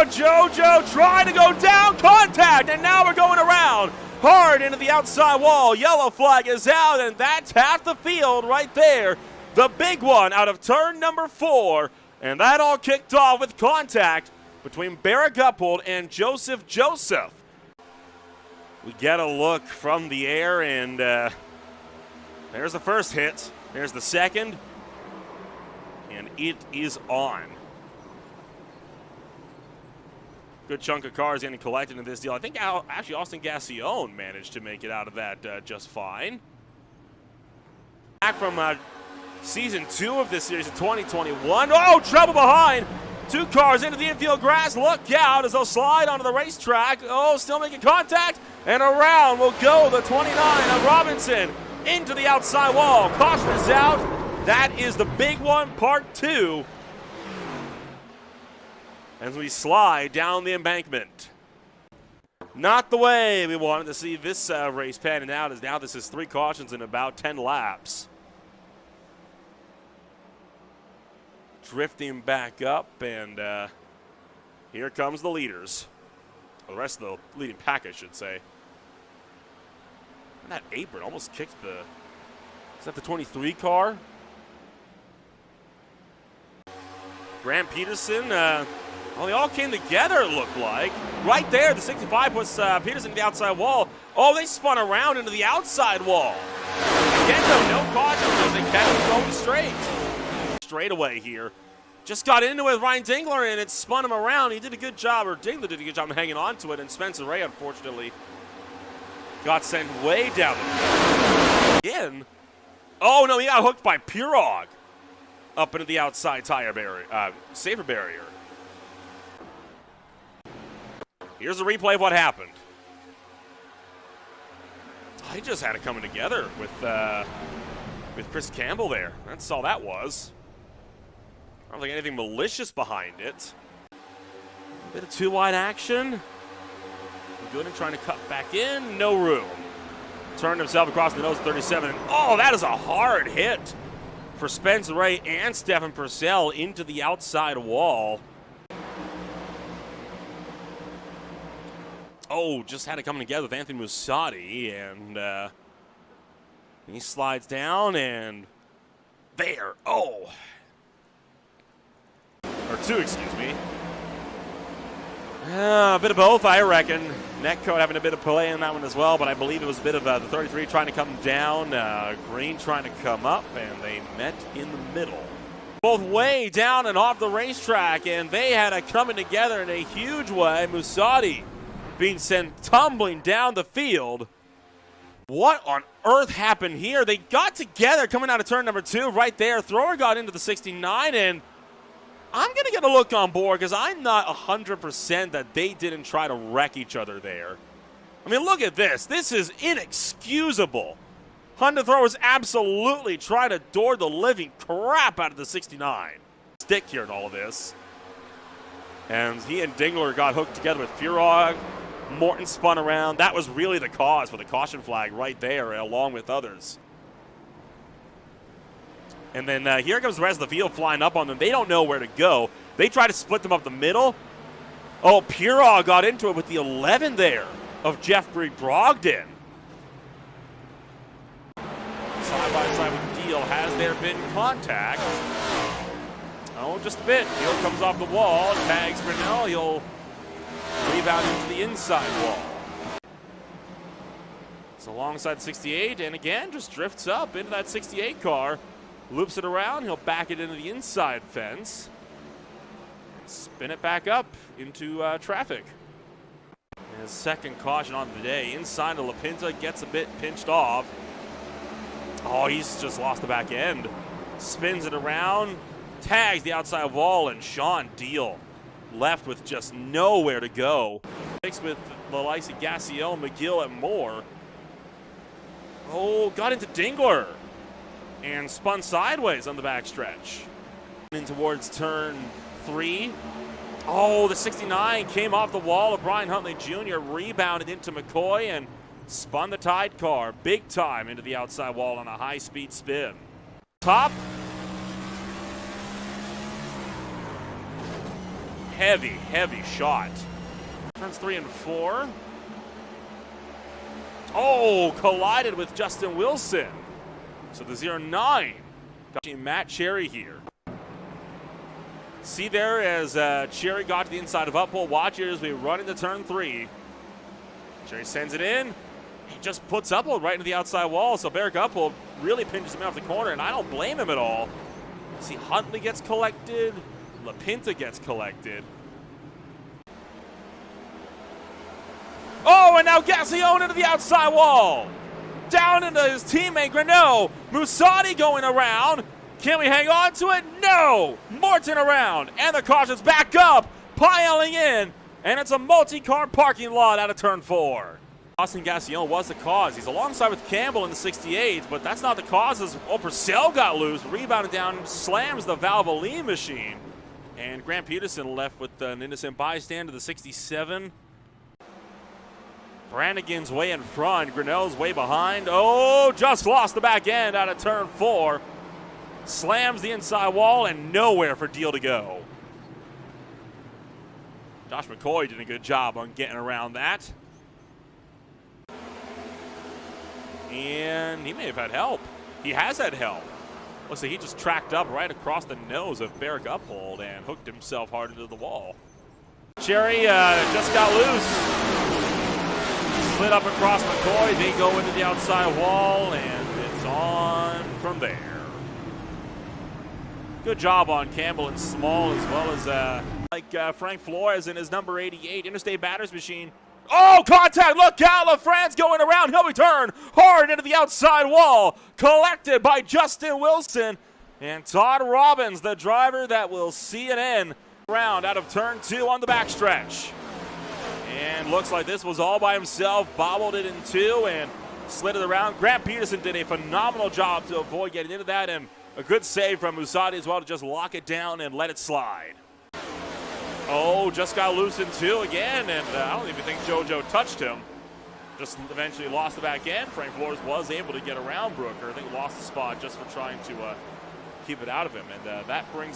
Oh, JoJo trying to go down, contact, and now we're going around. Hard into the outside wall. Yellow flag is out, and that's half the field right there. The big one out of turn number 4. And that all kicked off with contact between Barrick Uphold and Joseph. We get a look from the air, and there's the first hit. There's the second. And it is on. Good chunk of cars getting collected in this deal. I think actually Austin Gassion managed to make it out of that just fine. Back from Season 2 of this series in 2021. Oh, trouble behind. 2 cars into the infield grass. Look out as they'll slide onto the racetrack. Oh, still making contact. And around will go the 29 of Robinson into the outside wall. Caution is out. That is the big one, part 2. As we slide down the embankment. Not the way we wanted to see this race panning out, as now this is 3 cautions in about 10 laps. Drifting back up, and here comes the leaders. Or the rest of the leading pack, I should say. And that apron almost kicked the... Is that the 23 car? Grant Peterson, well, they all came together, it looked like. Right there, the 65 puts Peterson to the outside wall. Oh, they spun around into the outside wall. Again, though, no caution because they kept going straight. Straightaway here. Just got into it with Ryan Dingler, and it spun him around. He did a good job, or Dingler did a good job of hanging on to it, and Spencer Ray, unfortunately, got sent way down the field. Again. Oh, no, he got hooked by Pirog up into the outside tire barrier, safer barrier. Here's a replay of what happened. He just had it coming together with Chris Campbell there. That's all that was. I don't think anything malicious behind it. A bit of 2-wide action. Gooden trying to cut back in. No room. Turned himself across the nose of 37. And oh, that is a hard hit for Spencer Ray and Stefan Purcell into the outside wall. Oh, just had it coming together with Anthony Musatti, and he slides down, and there. Oh. Or 2, excuse me. A bit of both, I reckon. Netcode having a bit of play in that one as well, but I believe it was a bit of the 33 trying to come down, Green trying to come up, and they met in the middle. Both way down and off the racetrack, and they had it coming together in a huge way. Musatti being sent tumbling down the field. What on earth happened here? They got together coming out of turn number 2 right there. Thrower got into the 69, and I'm going to get a look on board because I'm not 100% that they didn't try to wreck each other there. I mean, look at this. This is inexcusable. Honda throwers absolutely try to door the living crap out of the 69. Stick here in all of this. And he and Dingler got hooked together with Pirog. Morton spun around. That was really the cause for the caution flag right there, along with others. And then here comes the rest of the field flying up on them. They don't know where to go. They try to split them up the middle. Oh, Pirog got into it with the 11 there of Jeffrey Brogdon. Side by side with Deal. Has there been contact? Oh, just a bit. Deal comes off the wall. Tags Brunel. He'll rebound into the inside wall. It's alongside 68, and again, just drifts up into that 68 car. Loops it around, he'll back it into the inside fence. Spin it back up into traffic. His second caution on the day. Inside of LaPinta, gets a bit pinched off. Oh, he's just lost the back end. Spins it around, tags the outside wall, and Sean Deal left with just nowhere to go. Mixed with the likes of Gassion, McGill, and more. Oh, got into Dingler. And spun sideways on the backstretch. In towards turn 3. Oh, the 69 came off the wall of Brian Huntley Jr., rebounded into McCoy, and spun the Tide car big time into the outside wall on a high-speed spin. Top. heavy shot. Turns 3 and 4. Oh, collided with Justin Wilson. So the 0-9. Matt Cherry here. See there as Cherry got to the inside of Uppole. Watch it as we run into turn 3. Cherry sends it in. He just puts Uppole right into the outside wall. So Barrick Uppole really pinches him off the corner, and I don't blame him at all. See, Huntley gets collected. LaPinta gets collected. Oh, and now Gassione into the outside wall. Down into his teammate, Greneau. Musati going around. Can we hang on to it? No! Morton around, and the caution's back up, piling in, and it's a multi-car parking lot out of turn 4. Austin Gassione was the cause. He's alongside with Campbell in the 68, but that's not the cause as Purcell got loose, rebounded down, slams the Valvoline machine. And Grant Peterson left with an innocent bystander, the 67. Brannigan's way in front, Grinnell's way behind. Oh, just lost the back end out of turn 4. Slams the inside wall and nowhere for Deal to go. Josh McCoy did a good job on getting around that. And he may have had help. He has had help. Looks like he just tracked up right across the nose of Barrick Uphold and hooked himself hard into the wall. Cherry just got loose. Slid up across McCoy. They go into the outside wall and it's on from there. Good job on Campbell and Small, as well as Frank Flores in his number 88 Interstate Batters Machine. Oh, contact! Look out! LaFrance going around. He'll return hard into the outside wall. Collected by Justin Wilson. And Todd Robbins, the driver that will see it in. Round out of turn 2 on the backstretch. And looks like this was all by himself. Bobbled it in 2 and slid it around. Grant Peterson did a phenomenal job to avoid getting into that, and a good save from Musati as well to just lock it down and let it slide. Oh, just got loose in 2 again, and I don't even think JoJo touched him. Just eventually lost the back end. Frank Flores was able to get around Brooker. I think lost the spot just for trying to keep it out of him. And that brings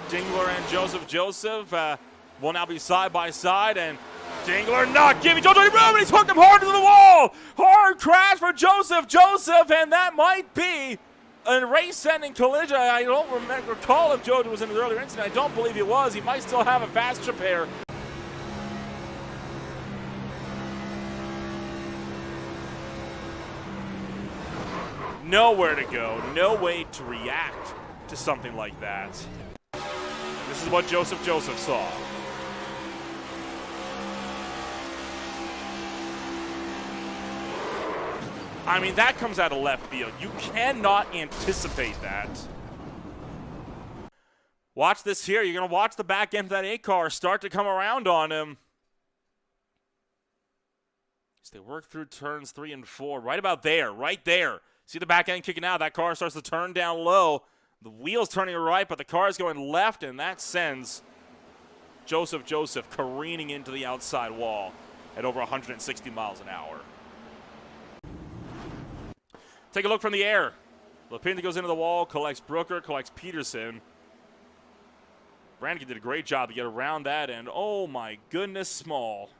Dingler and Joseph will now be side by side, and Dingler not giving JoJo any room, and he's hooked him hard into the wall. Hard crash for Joseph, and that might be a race-ending collision. I don't recall if JoJo was in the earlier incident. I don't believe he was. He might still have a fast repair. Nowhere to go. No way to react to something like that. This is what Joseph saw. I mean, that comes out of left field. You cannot anticipate that. Watch this here. You're going to watch the back end of that 8-car start to come around on him. As they work through turns 3 and 4. Right about there. Right there. See the back end kicking out. That car starts to turn down low. The wheel's turning right, but the car is going left, and that sends Joseph careening into the outside wall at over 160 miles an hour. Take a look from the air. LaPinta goes into the wall, collects Brooker, collects Peterson. Brannigan did a great job to get around that, and oh my goodness, Small.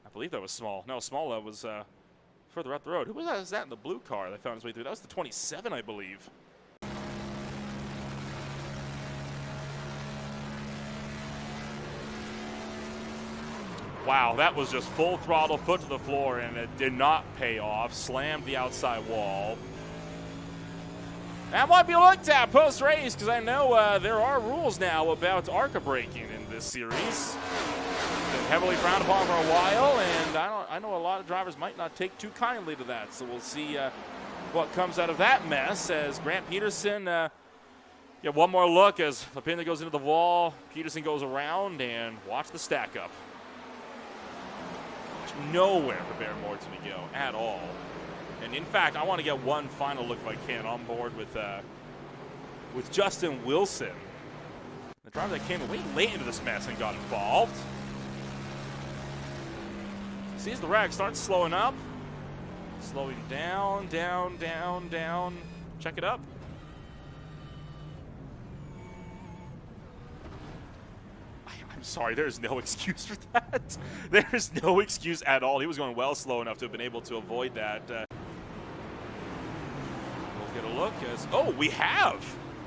I believe that was Small. No, Small was further up the road. Who was that in the blue car that found his way through? That was the 27, I believe. Wow, that was just full throttle, foot to the floor, and it did not pay off. Slammed the outside wall. That might be looked at post-race, because I know there are rules now about ARCA braking in this series. Been heavily frowned upon for a while, and I know a lot of drivers might not take too kindly to that. So we'll see what comes out of that mess as Grant Peterson get one more look as LaPinta goes into the wall. Peterson goes around, and watch the stack up. Nowhere for Bear Morton to go at all. And in fact, I want to get one final look if I can on board with Justin Wilson. The driver that came way late into this mess and got involved. Sees the rag, starts slowing up. Slowing down. Check it up. I'm sorry, there's no excuse for that. There's no excuse at all. He was going well slow enough to have been able to avoid that. We'll get a look as, oh, we have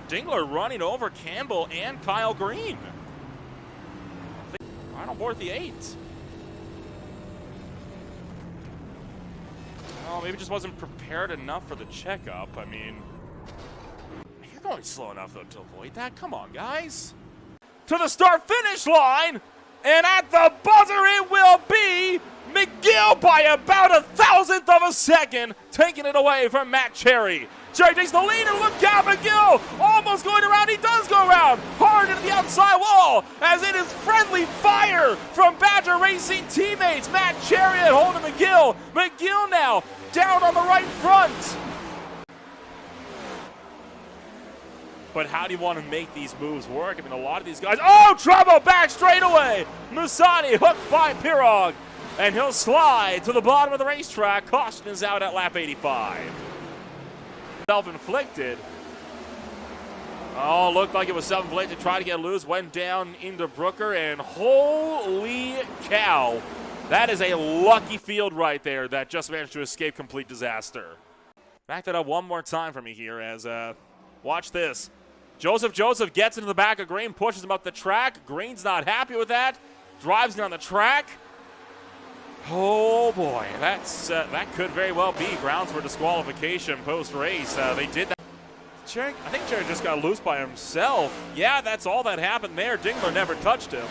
Dingler running over Campbell and Kyle Green. Right on board the 8. Oh, maybe just wasn't prepared enough for the checkup. I mean, you're going slow enough, though, to avoid that. Come on, guys. To the start-finish line, and at the buzzer it will be McGill by about 1,000th of a second, taking it away from Matt Cherry. Cherry takes the lead, and look out, McGill almost going around. He does go around hard into the outside wall, as it is friendly fire from Badger Racing teammates. Matt Cherry at hold of McGill. McGill now down on the right front. But how do you want to make these moves work? I mean, a lot of these guys, oh, trouble back straight away. Musani hooked by Pirog, and he'll slide to the bottom of the racetrack. Caution is out at lap 85. Self-inflicted. Oh, looked like it was self-inflicted. Tried to get loose, went down into Brooker, and holy cow. That is a lucky field right there that just managed to escape complete disaster. Back that up one more time for me here as, watch this. Joseph gets into the back of Green, pushes him up the track. Green's not happy with that. Drives down the track. Oh boy, that could very well be grounds for disqualification post-race. They did that. I think Cherry just got loose by himself. Yeah, that's all that happened there. Dingler never touched him.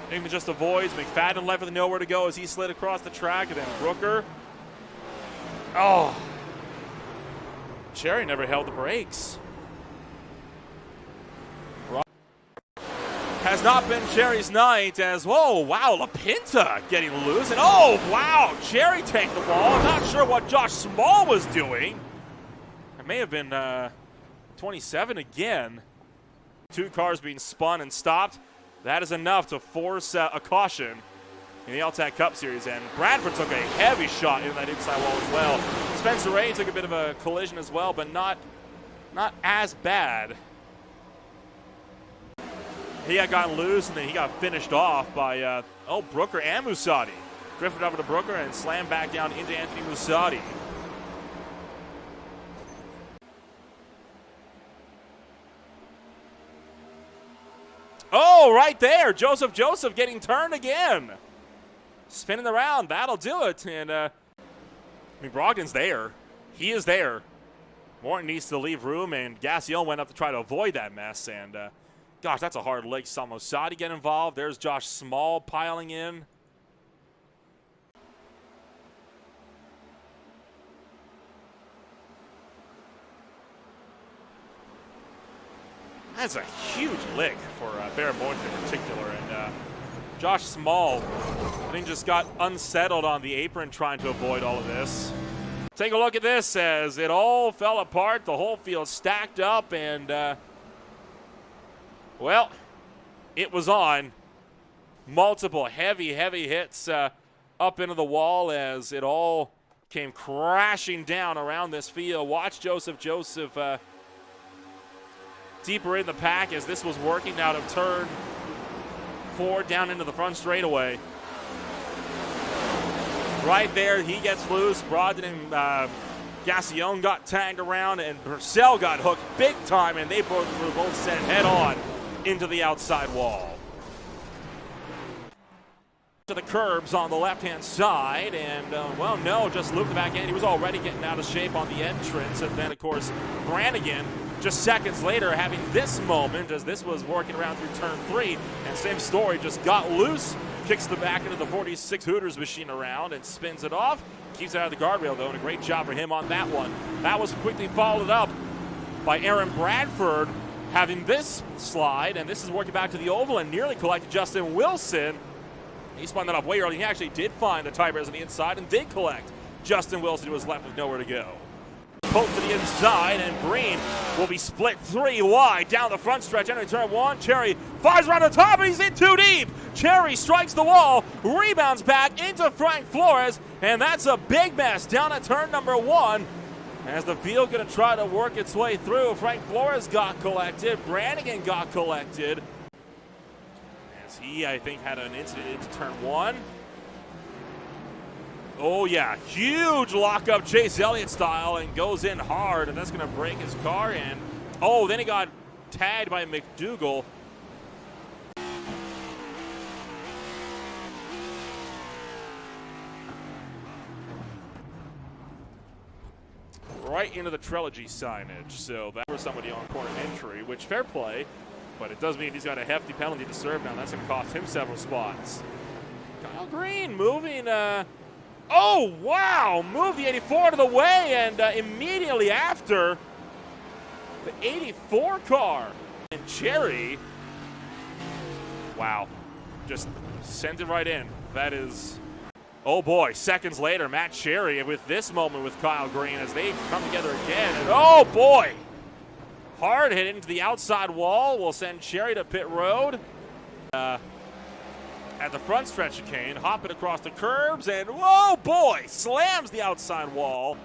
Dingler just avoids. McFadden left with nowhere to go as he slid across the track, and then Brooker. Oh. Cherry never held the brakes. Has not been Cherry's night as, whoa, wow, LaPinta getting loose. And oh, wow, Cherry tanked the ball. I'm not sure what Josh Small was doing. It may have been 27 again. 2 cars being spun and stopped. That is enough to force a caution in the L-TAC Cup Series, and Bradford took a heavy shot in that inside wall as well. Spencer Ray took a bit of a collision as well, but not as bad. He had gotten loose, and then he got finished off by, Brooker and Musati. Drifted over to Brooker and slammed back down into Anthony Musati. Oh, right there, Joseph getting turned again. Spinning around, that'll do it. And, I mean, Brogdon's there. He is there. Morton needs to leave room, and Gassion went up to try to avoid that mess. And, gosh, that's a hard leg. Saw Musati get involved. There's Josh Small piling in. That's a huge lick for Baron Morton in particular. And Josh Small, I think, just got unsettled on the apron trying to avoid all of this. Take a look at this as it all fell apart. The whole field stacked up, and, well, it was on. Multiple heavy hits up into the wall as it all came crashing down around this field. Watch Joseph deeper in the pack as this was working out of turn 4 down into the front straightaway. Right there, he gets loose. Brogdon and Gassion got tagged around, and Purcell got hooked big time, and they both were both sent head on into the outside wall. To the curbs on the left-hand side, and, well, no, just looped the back end. He was already getting out of shape on the entrance, and then, of course, Brannigan, just seconds later, having this moment as this was working around through turn 3, and same story, just got loose, kicks the back into the 46 Hooters machine around and spins it off. Keeps it out of the guardrail, though, and a great job for him on that one. That was quickly followed up by Aaron Bradford having this slide, and this is working back to the oval and nearly collected Justin Wilson. He spun that off way early. He actually did find the tires on the inside and did collect Justin Wilson, who was left with nowhere to go. Poke to the inside, and Green will be split 3 wide down the front stretch. Entering turn 1, Cherry fires around the top, and he's in too deep. Cherry strikes the wall, rebounds back into Frank Flores, and that's a big mess down at turn number 1. As the field going to try to work its way through, Frank Flores got collected. Brannigan got collected. As he, I think, had an incident into turn one. Oh, yeah. Huge lockup Chase Elliott style and goes in hard, and that's going to break his car. And, oh, then he got tagged by McDougal. Right into the trilogy signage. So that was somebody on corner entry, which fair play, but it does mean he's got a hefty penalty to serve now. That's going to cost him several spots. Kyle Green moving. Oh, wow. Moved the 84 out of the way, and immediately after, the 84 car. And Cherry, wow, just sent it right in. That is... Oh boy, seconds later, Matt Cherry with this moment with Kyle Green as they come together again. And oh boy, hard hit into the outside wall will send Cherry to pit road. At the front stretch chicane, hopping across the curbs, and oh boy, slams the outside wall.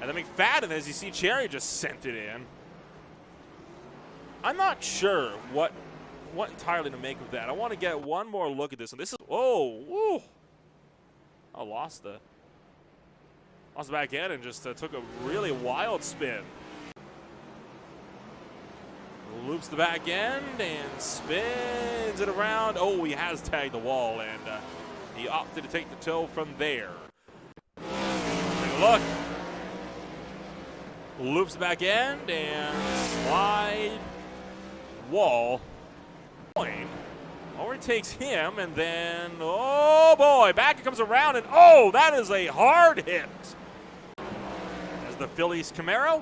And then McFadden, as you see Cherry just sent it in. I'm not sure what entirely to make of that. I want to get one more look at this. And this is, oh, woo. I lost the back end and just took a really wild spin. Loops the back end and spins it around. Oh, he has tagged the wall, and he opted to take the toe from there. Take a look. Loops the back end and slide wall. Overtakes him, and then, oh boy, back it comes around, and oh, that is a hard hit. As the Phillies Camaro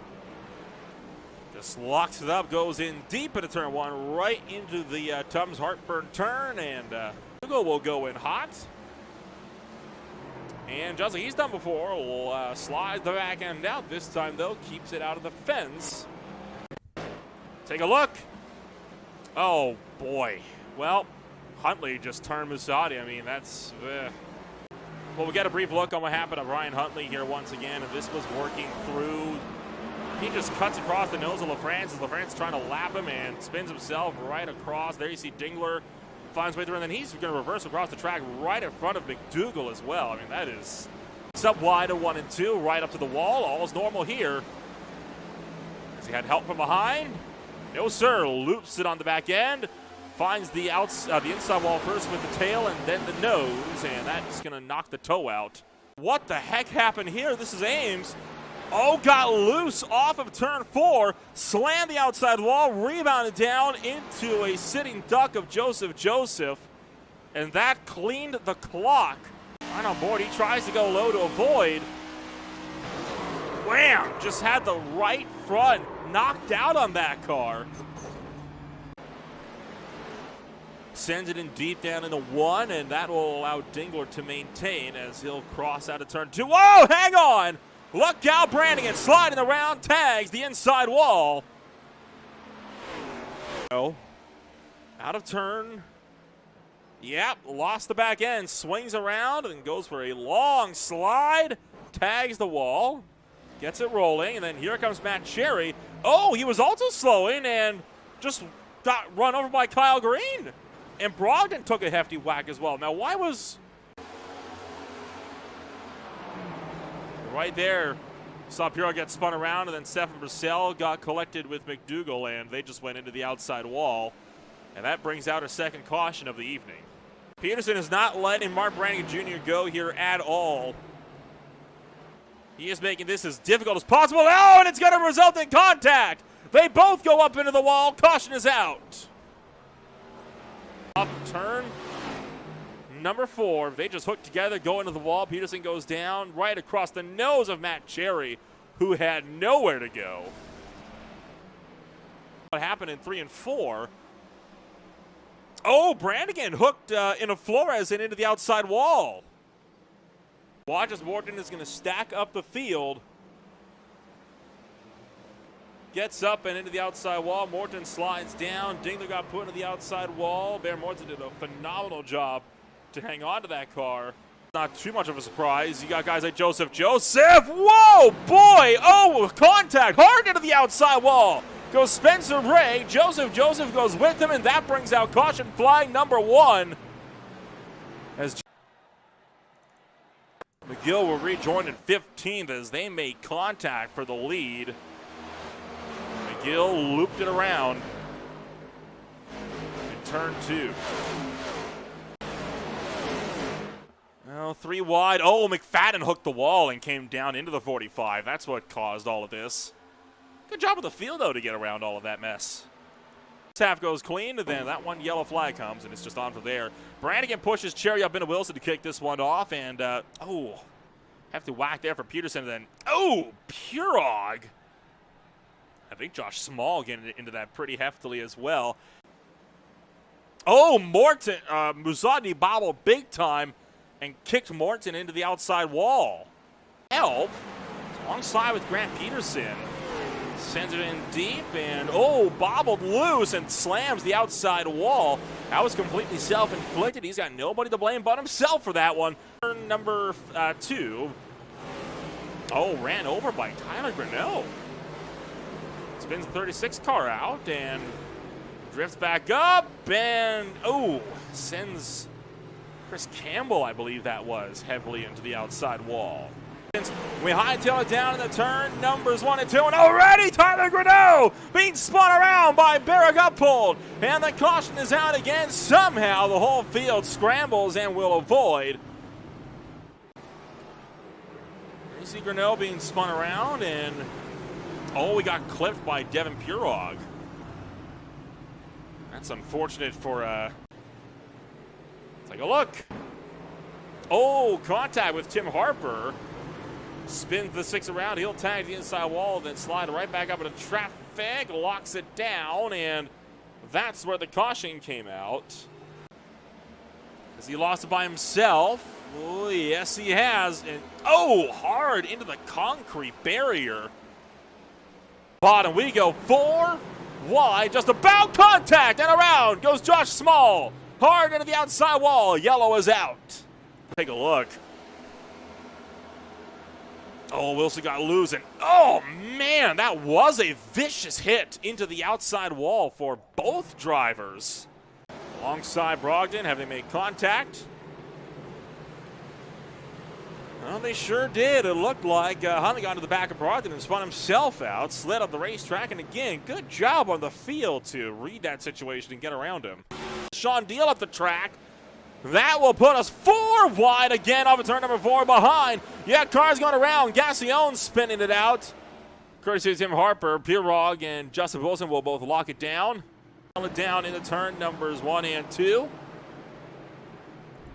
just locks it up, goes in deep into turn one, right into the Tums Heartburn turn, and Hugo will go in hot. And just like he's done before, will slide the back end out. This time, though, keeps it out of the fence. Take a look. Oh boy. Well, Huntley just turned Musati. I mean, that's... Well, we got a brief look on what happened to Ryan Huntley here once again, and this was working through. He just cuts across the nose of LaFrance as LaFrance trying to lap him and spins himself right across. There you see Dingler finds his way through, and then he's going to reverse across the track right in front of McDougal as well. I mean, that is sub-wide of 1 and 2, right up to the wall. All's normal here. Has he had help from behind? No, sir. Loops it on the back end. Finds the inside wall first with the tail and then the nose, and that's going to knock the toe out. What the heck happened here? This is Ames. Oh, got loose off of turn 4, slammed the outside wall, rebounded down into a sitting duck of Joseph, and that cleaned the clock. Right on board, he tries to go low to avoid. Wham! Just had the right front knocked out on that car. Sends it in deep down into 1, and that will allow Dingler to maintain as he'll cross out of turn 2. Whoa, hang on! Look out, Brannigan sliding around, tags the inside wall. Oh, out of turn. Yep, lost the back end, swings around and goes for a long slide, tags the wall, gets it rolling, and then here comes Matt Cherry. Oh, he was also slowing and just got run over by Kyle Green. And Brogdon took a hefty whack as well. Now, why was... Right there, saw Puro get spun around, and then Stephen Brissell got collected with McDougal, and they just went into the outside wall. And that brings out our second caution of the evening. Peterson is not letting Mark Brannigan Jr. go here at all. He is making this as difficult as possible. Oh, and it's going to result in contact. They both go up into the wall. Caution is out. Up turn number 4. They just hook together, go into the wall. Peterson goes down right across the nose of Matt Cherry, who had nowhere to go. What happened in 3 and 4? Oh, Brannigan hooked into Flores and into the outside wall. Watch as Morton is going to stack up the field. Gets up and into the outside wall. Morton slides down. Dingler got put into the outside wall. Bear Morton did a phenomenal job to hang on to that car. not too much of a surprise. You got guys like Joseph. Whoa, boy! Oh, contact hard into the outside wall. Goes Spencer Ray. Joseph goes with him, and that brings out caution flag number 1. As McGill will rejoin in 15th as they made contact for the lead. McGill looped it around in turn 2. Well, 3 wide. Oh, McFadden hooked the wall and came down into the 45. That's what caused all of this. Good job of the field, though, to get around all of that mess. Half goes clean, and then that one yellow flag comes, and it's just on from there. Brannigan pushes Cherry up into Wilson to kick this one off, and, have to whack there for Peterson, and then, Purog. I think Josh Small getting into that pretty heftily as well. Oh, Morton, Musadi bobbled big time and kicked Morton into the outside wall. Help, alongside with Grant Peterson. Sends it in deep, and bobbled loose and slams the outside wall. That was completely self-inflicted. He's got nobody to blame but himself for that one. Turn number 2. Ran over by Tyler Grinnell. Spins the 36 car out and drifts back up, and sends Chris Campbell, I believe that was, heavily into the outside wall. We hightail it down in the turn, numbers 1 and 2, and already Tyler Grinnell being spun around by Barrick Uphold. And the caution is out again. Somehow the whole field scrambles and will avoid. You see Grinnell being spun around, and we got clipped by Devin Purog. That's unfortunate for, take a look. Contact with Tim Harper. Spins the 6 around, he'll tag the inside wall, then slide right back up into traffic, locks it down, and that's where the caution came out. As he lost it by himself. Oh, yes, he has. And hard into the concrete barrier. Bottom we go, 4 wide, just about contact, and around goes Josh Small. Hard into the outside wall, yellow is out. Take a look. Wilson got loose, and man, that was a vicious hit into the outside wall for both drivers. Alongside Brogdon, have they made contact? Well, they sure did. It looked like Huntley got into the back of Brogdon and spun himself out, slid up the racetrack, and again, good job on the field to read that situation and get around him. Sean Deal up the track. That will put us 4 wide again off of turn number 4 behind. Yeah, cars going around. Gassion spinning it out. Courtesy of Tim Harper, Pirog, and Justin Wilson will both lock it down. Down into turn numbers 1 and 2.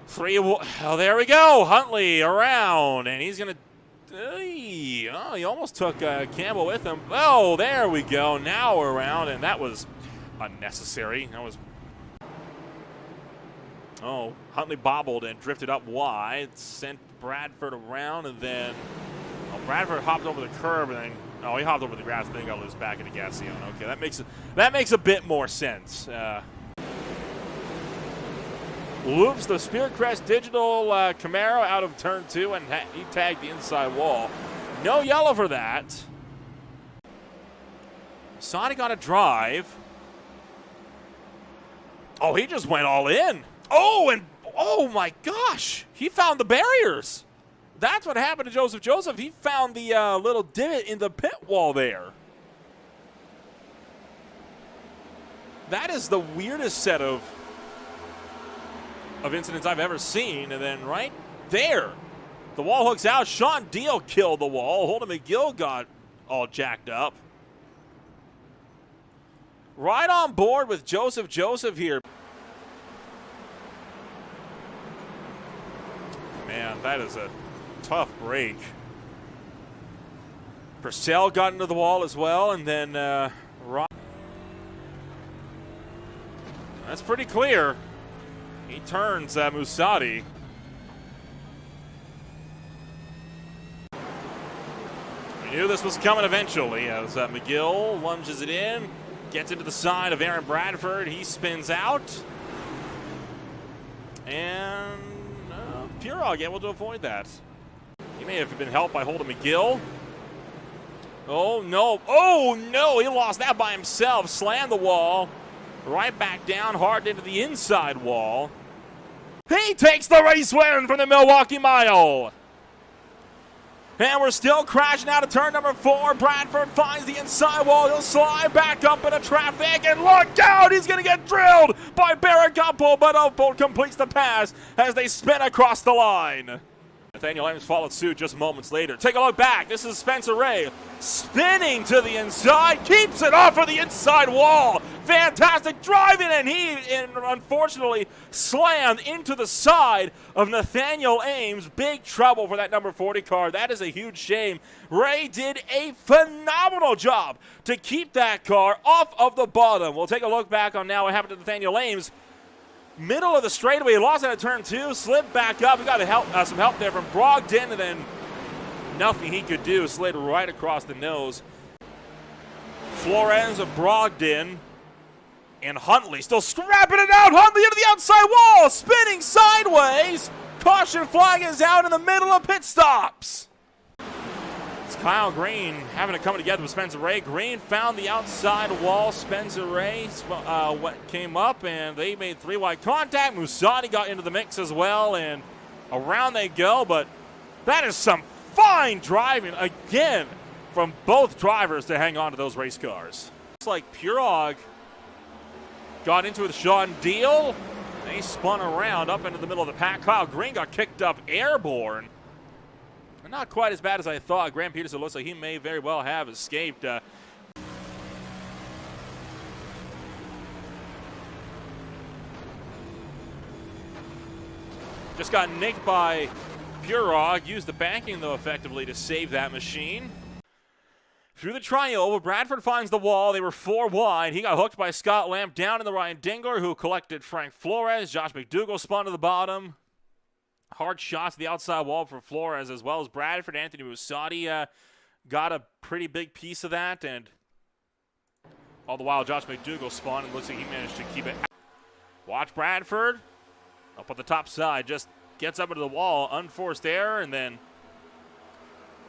3. There we go. Huntley around, and he's going to. He almost took Campbell with him. There we go. Now we're around, and that was unnecessary. That was. Huntley bobbled and drifted up wide, sent Bradford around, and then Bradford hopped over the curb, and then he hopped over the grass and then got loose back into Gassion. Okay, that makes a bit more sense. Loops the Spirit Crest Digital Camaro out of turn 2, and he tagged the inside wall. No yellow for that. Sonic on a drive. He just went all in. And my gosh, he found the barriers. That's what happened to Joseph. He found the little divot in the pit wall there. That is the weirdest set of incidents I've ever seen. And then right there, the wall hooks out. Sean Deal killed the wall. Holden McGill got all jacked up. Right on board with Joseph here. Man, that is a tough break. Purcell got into the wall as well, and then that's pretty clear. He turns Musadi. We knew this was coming eventually as McGill lunges it in, gets into the side of Aaron Bradford. He spins out. And Pirog able to avoid that. He may have been helped by Holden McGill. Oh, no, he lost that by himself. Slammed the wall. Right back down, hard into the inside wall. He takes the race win from the Milwaukee Mile. And we're still crashing out of turn number 4. Bradford finds the inside wall. He'll slide back up into traffic. And look out! He's going to get drilled by Barrett Gumpel. But Opel completes the pass as they spin across the line. Nathaniel Ames followed suit just moments later. Take a look back. This is Spencer Ray spinning to the inside. Keeps it off of the inside wall. Fantastic driving, and he unfortunately slammed into the side of Nathaniel Ames. Big trouble for that number 40 car. That is a huge shame. Ray did a phenomenal job to keep that car off of the bottom. We'll take a look back on now what happened to Nathaniel Ames. Middle of the straightaway, lost out of turn 2, slipped back up. We got some help there from Brogdon, and then nothing he could do. Slid right across the nose. Flores of Brogdon, and Huntley still scrapping it out. Huntley into the outside wall, spinning sideways. Caution flag is out in the middle of pit stops. Kyle Green having to come together with Spencer Ray. Green found the outside wall. Spencer Ray came up, and they made 3-wide contact. Musati got into the mix as well, and around they go. But that is some fine driving, again, from both drivers to hang on to those race cars. Looks like Pirog got into it with Sean Deal. They spun around up into the middle of the pack. Kyle Green got kicked up airborne. Not quite as bad as I thought. Graham Peterson looks like he may very well have escaped. Just got nicked by Pirog. Used the banking, though, effectively to save that machine. Through the triangle, Bradford finds the wall. They were 4 wide. He got hooked by Scott Lamp down in the Ryan Dingler, who collected Frank Flores. Josh McDougall spun to the bottom. Hard shot to the outside wall for Flores, as well as Bradford. Anthony Musati got a pretty big piece of that, and all the while Josh McDougall spun, and looks like he managed to keep it. Watch Bradford up on the top side, just gets up into the wall, unforced error, and then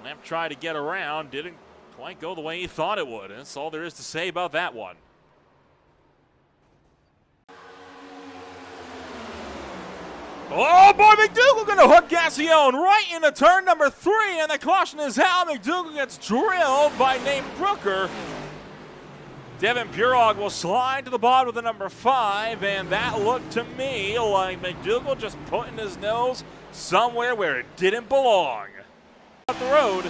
Lamp tried to get around, didn't quite go the way he thought it would. That's all there is to say about that one. Oh, boy, McDougall going to hook Gassione right into turn number 3, and the caution is out. McDougall gets drilled by Nate Brooker. Devin Pirog will slide to the bottom of the number 5, and that looked to me like McDougall just putting his nose somewhere where it didn't belong. Up the road.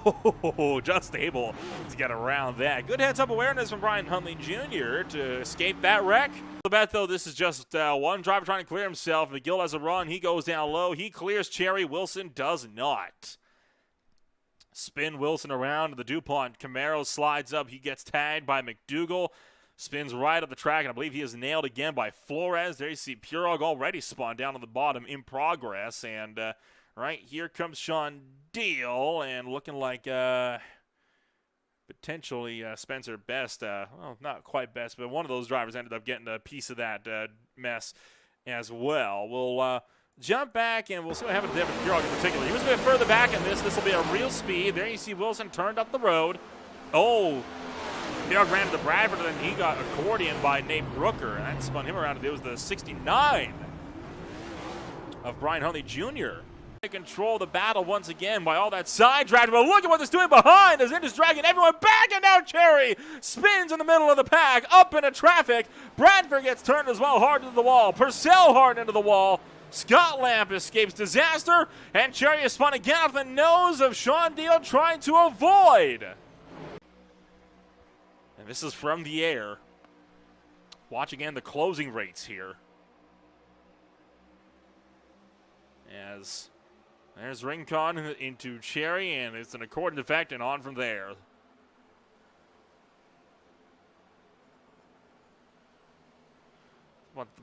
Oh, just able to get around that. Good heads-up awareness from Brian Huntley Jr. to escape that wreck. The bet, though, this is just one driver trying to clear himself. McGill has a run. He goes down low. He clears Cherry. Wilson does not. Spin Wilson around. The DuPont Camaro slides up. He gets tagged by McDougall. Spins right up the track, and I believe he is nailed again by Flores. There you see Pirog already spun down on the bottom in progress, and right here comes Sean Deal, and looking like potentially Spencer Best. Well, not quite Best, but one of those drivers ended up getting a piece of that mess as well. We'll jump back, and we'll see what happened to Devin Pirog in particular. He was a bit further back in this. This will be a real speed. There you see Wilson turned up the road. Oh, Pirog ran into Bradford, and then he got accordion by Nate Brooker, and that spun him around. It was the 69 of Brian Huntley Jr. Control the battle once again by all that side drag. But look at what it's doing behind as Indus dragging everyone back, and now Cherry spins in the middle of the pack up into traffic. Bradford gets turned as well hard into the wall. Purcell hard into the wall. Scott Lamp escapes disaster, and Cherry is spun again off the nose of Sean Deal trying to avoid. And this is from the air. Watch again the closing rates here. As there's Rincon into Cherry, and it's an accordion effect, and on from there.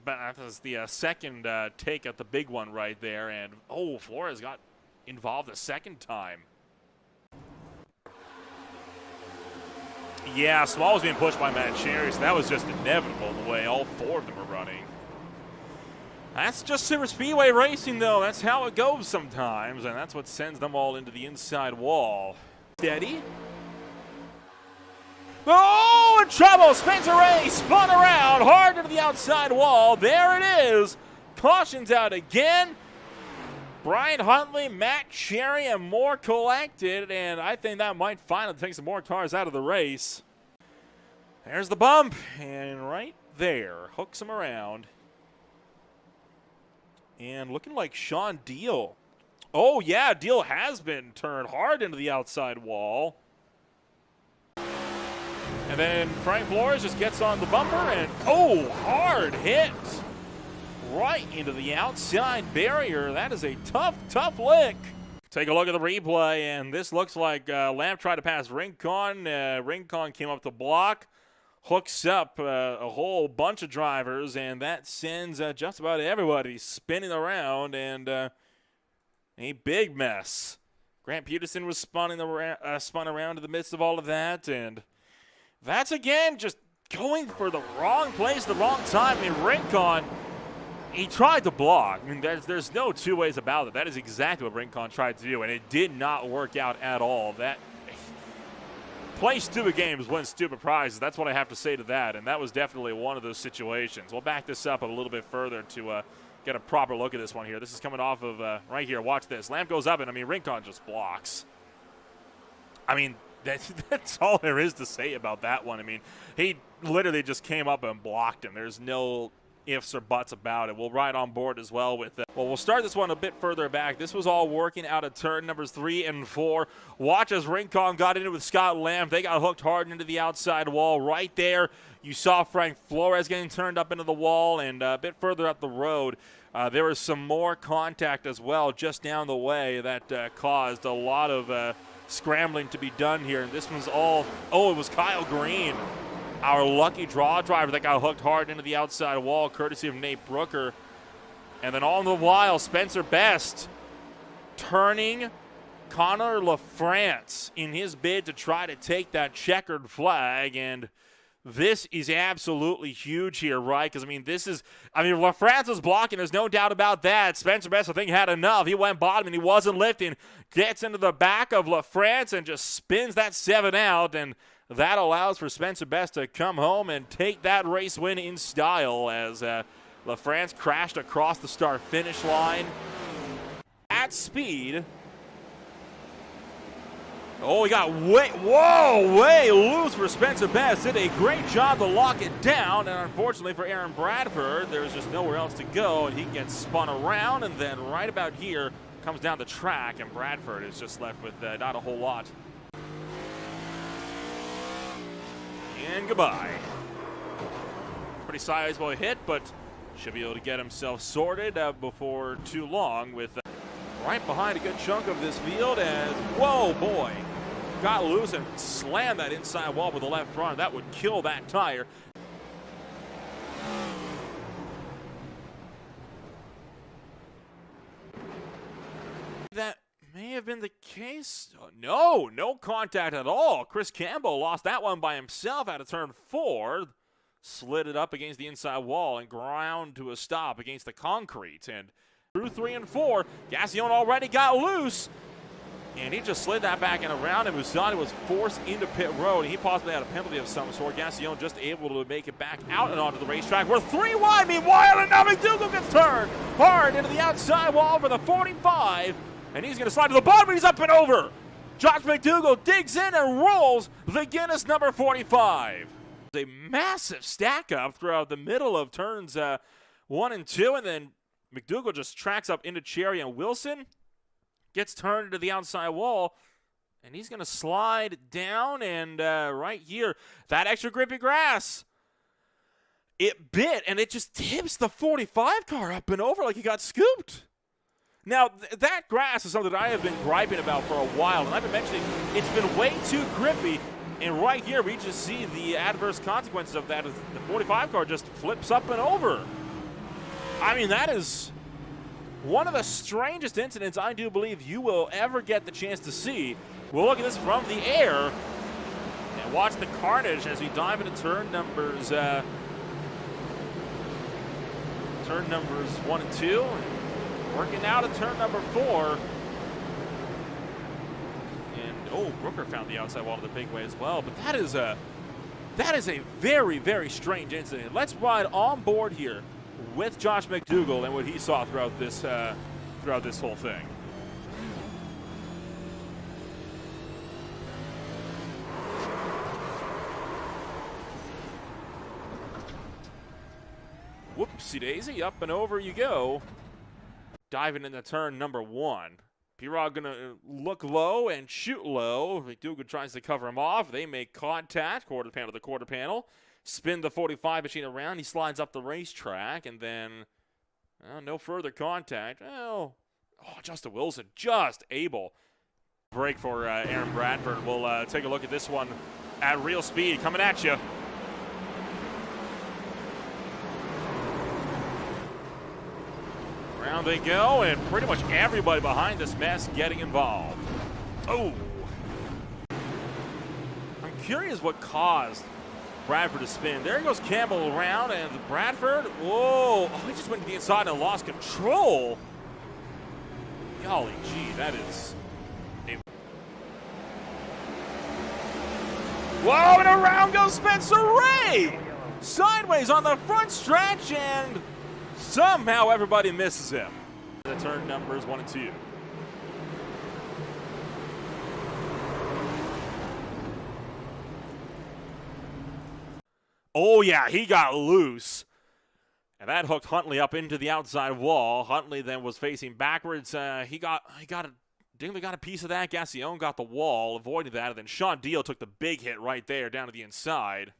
That was the second take at the big one right there, and oh, Flores got involved a second time. Yeah, Small was being pushed by Matt Cherry, so that was just inevitable the way all four of them are running. That's just super speedway racing, though. That's how it goes sometimes, and that's what sends them all into the inside wall. Steady. Oh, in trouble. Spencer Ray spun around hard into the outside wall. There it is. Caution's out again. Brian Huntley, Matt Cherry, and more collected, and I think that might finally take some more cars out of the race. There's the bump, and right there, hooks him around. And looking like Sean Deal. Oh, yeah, Deal has been turned hard into the outside wall. And then Frank Flores just gets on the bumper, and oh, hard hit. Right into the outside barrier. That is a tough, tough lick. Take a look at the replay, and this looks like Lamp tried to pass Rincon. Rincon came up to block, hooks up a whole bunch of drivers, and that sends just about everybody spinning around, and a big mess. Grant Peterson was spun around in the midst of all of that, and that's, again, just going for the wrong place, the wrong time. I mean, Rincon, he tried to block. I mean, there's no two ways about it. That is exactly what Rincon tried to do, and it did not work out at all. That play stupid games, win stupid prizes. That's what I have to say to that, and that was definitely one of those situations. We'll back this up a little bit further to get a proper look at this one here. This is coming off of right here. Watch this. Lamp goes up, and, I mean, Rincon just blocks. I mean, that's all there is to say about that one. I mean, he literally just came up and blocked him. There's no ifs or buts about it. We'll ride on board as well with it. Well, we'll start this one a bit further back. This was all working out of turn numbers 3 and 4. Watch as Rincon got into it with Scott Lamb. They got hooked hard into the outside wall. Right there, you saw Frank Flores getting turned up into the wall, and a bit further up the road, there was some more contact as well just down the way that caused a lot of scrambling to be done here. And this one's all, oh, it was Kyle Green, our lucky draw driver, that got hooked hard into the outside wall, courtesy of Nate Brooker. And then all the while, Spencer Best turning Connor LaFrance in his bid to try to take that checkered flag. And this is absolutely huge here, right? Because, I mean, LaFrance was blocking. There's no doubt about that. Spencer Best, I think, had enough. He went bottom, and he wasn't lifting. Gets into the back of LaFrance and just spins that 7 out, and that allows for Spencer Best to come home and take that race win in style as LaFrance crashed across the start-finish line at speed. Oh, he got way loose for Spencer Best. Did a great job to lock it down, and unfortunately for Aaron Bradford, there's just nowhere else to go, and he gets spun around, and then right about here comes down the track, and Bradford is just left with not a whole lot. And goodbye. Pretty sizable hit, but should be able to get himself sorted before too long with right behind a good chunk of this field as, whoa, boy, got loose and slammed that inside wall with the left front. That would kill that tire. That may have been the case. No contact at all. Chris Campbell lost that one by himself out of turn 4. Slid it up against the inside wall and ground to a stop against the concrete. And through 3 and 4, Gassione already got loose. And he just slid that back and around, and Musani was forced into pit road. He possibly had a penalty of some sort. Gassione just able to make it back out and onto the racetrack. We're 3 wide. Meanwhile, and now McDougal gets turned hard into the outside wall for the 45. And he's going to slide to the bottom, and he's up and over. Josh McDougal digs in and rolls the Guinness number 45. A massive stack up throughout the middle of turns 1 and 2, and then McDougal just tracks up into Cherry and Wilson. Gets turned into the outside wall, and he's going to slide down, and right here, that extra grippy grass, it bit, and it just tips the 45 car up and over like he got scooped. Now, that grass is something that I have been griping about for a while, and I've been mentioning it's been way too grippy, and right here, we just see the adverse consequences of that as the 45 car just flips up and over. I mean, that is one of the strangest incidents I do believe you will ever get the chance to see. We'll look at this from the air, and watch the carnage as we dive into turn numbers 1 and 2. Working out at turn number 4. And, oh, Brooker found the outside wall to the big way as well. But that is a very, very strange incident. Let's ride on board here with Josh McDougall and what he saw throughout this whole thing. Whoopsie daisy, up and over you go. Diving into turn number 1. P-Rod gonna look low and shoot low. McDougall tries to cover him off. They make contact, quarter panel to quarter panel. Spin the 45 machine around. He slides up the racetrack, and then no further contact. Oh, Justin Wilson just able. Break for Aaron Bradford. We'll take a look at this one at real speed coming at you. Around they go, and pretty much everybody behind this mess getting involved. Oh. I'm curious what caused Bradford to spin. There goes Campbell around, and Bradford, whoa. Oh, he just went to the inside and lost control. Golly gee, that is... Whoa, and around goes Spencer Ray! Sideways on the front stretch, and somehow everybody misses him. The turn numbers 1 and 2. Oh yeah, he got loose. And that hooked Huntley up into the outside wall. Huntley then was facing backwards. Dingley got a piece of that. Gassion got the wall, avoided that. And then Sean Deal took the big hit right there down to the inside.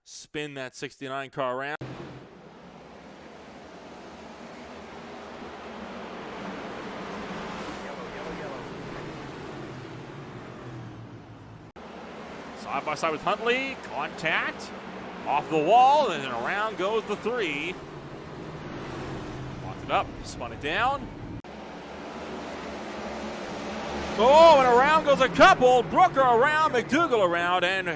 Spin that 69 car around. Side by side with Huntley, contact, off the wall, and then around goes the 3. Walked it up, spun it down. Oh, and around goes a couple. Brooker around, McDougall around, and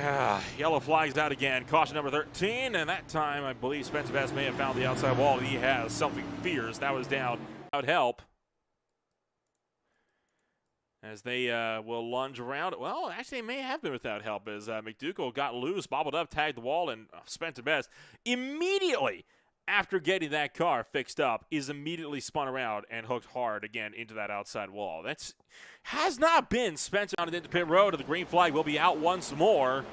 yellow flags out again. Caution number 13, and that time I believe Spencer Bass may have found the outside wall. He has something fierce. That was down. That would help. As they will lunge around. Well, actually, they may have been without help as McDougall got loose, bobbled up, tagged the wall, and Spencer Best immediately after getting that car fixed up is immediately spun around and hooked hard again into that outside wall. That's has not been Spencer on into pit road, and the green flag will be out once more.